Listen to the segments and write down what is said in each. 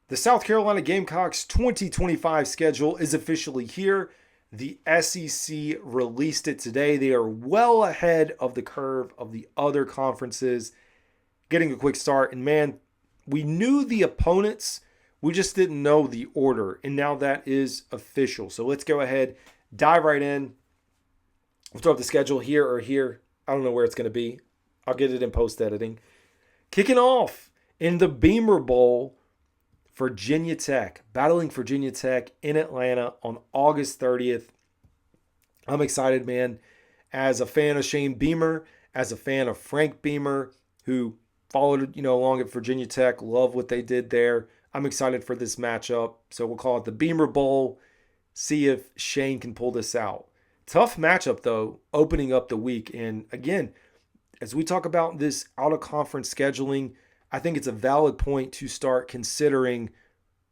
The South Carolina Gamecocks 2025 schedule is officially here. The SEC released it today. They are well ahead of the curve of the other conferences, getting a quick start. And man, we knew the opponents, we just didn't know the order. And now that is official. So let's go ahead, dive right in. We'll throw up the schedule here or here. I don't know where it's going to be. I'll get it in post editing. Kicking off in the Beamer Bowl, Virginia Tech, battling Virginia Tech in Atlanta on August 30th. I'm excited, man. As a fan of Shane Beamer, as a fan of Frank Beamer, who followed, along at Virginia Tech, love what they did there. I'm excited for this matchup. So we'll call it the Beamer Bowl. See if Shane can pull this out. Tough matchup, though, opening up the week. And again, as we talk about this out-of-conference scheduling, I think it's a valid point to start considering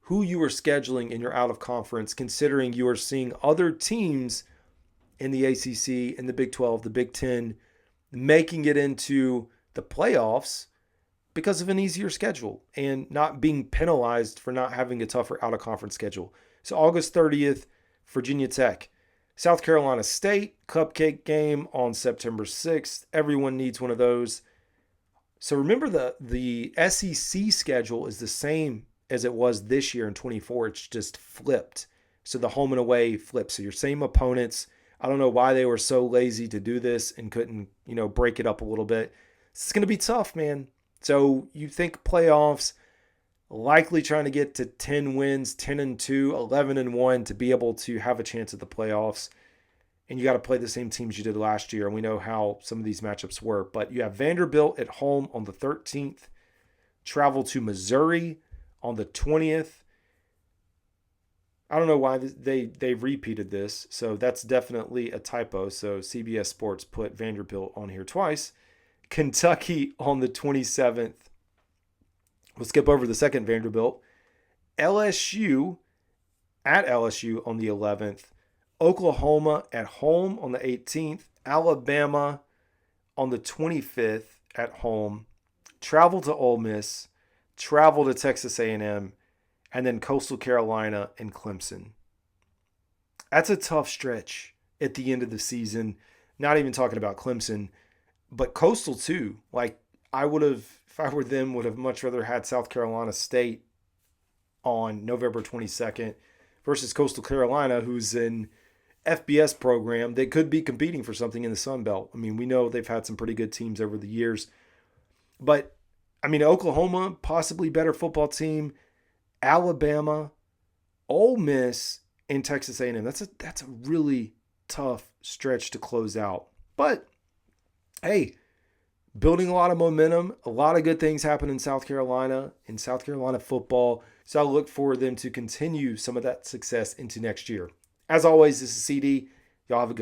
who you are scheduling in your out-of-conference, considering you are seeing other teams in the ACC, in the Big 12, the Big 10, making it into the playoffs because of an easier schedule and not being penalized for not having a tougher out-of-conference schedule. So August 30th, Virginia Tech. South Carolina State, cupcake game on September 6th. Everyone needs one of those. So remember the SEC schedule is the same as it was this year in 24. It's just flipped. So the home and away flips. So your same opponents. I don't know why they were so lazy to do this and couldn't, break it up a little bit. It's going to be tough, man. So you think playoffs, likely trying to get to 10 wins, 10-2, 11-1 to be able to have a chance at the playoffs. And you got to play the same teams you did last year. And we know how some of these matchups were. But you have Vanderbilt at home on the 13th. Travel to Missouri on the 20th. I don't know why they repeated this. So that's definitely a typo. So CBS Sports put Vanderbilt on here twice. Kentucky on the 27th. We'll skip over the second Vanderbilt. LSU at LSU on the 11th. Oklahoma at home on the 18th. Alabama on the 25th at home. Travel to Ole Miss. Travel to Texas A&M. And then Coastal Carolina and Clemson. That's a tough stretch at the end of the season. Not even talking about Clemson, but Coastal too. Like I would have, if I were them, would have much rather had South Carolina State on November 22nd versus Coastal Carolina, who's in FBS program. They could be competing for something in the Sun Belt. I mean, we know they've had some pretty good teams over the years. But, Oklahoma, possibly better football team. Alabama, Ole Miss, and Texas A&M. That's a really tough stretch to close out. But, hey, building a lot of momentum, a lot of good things happen in South Carolina football. So I look for them to continue some of that success into next year. As always, this is CD. Y'all have a good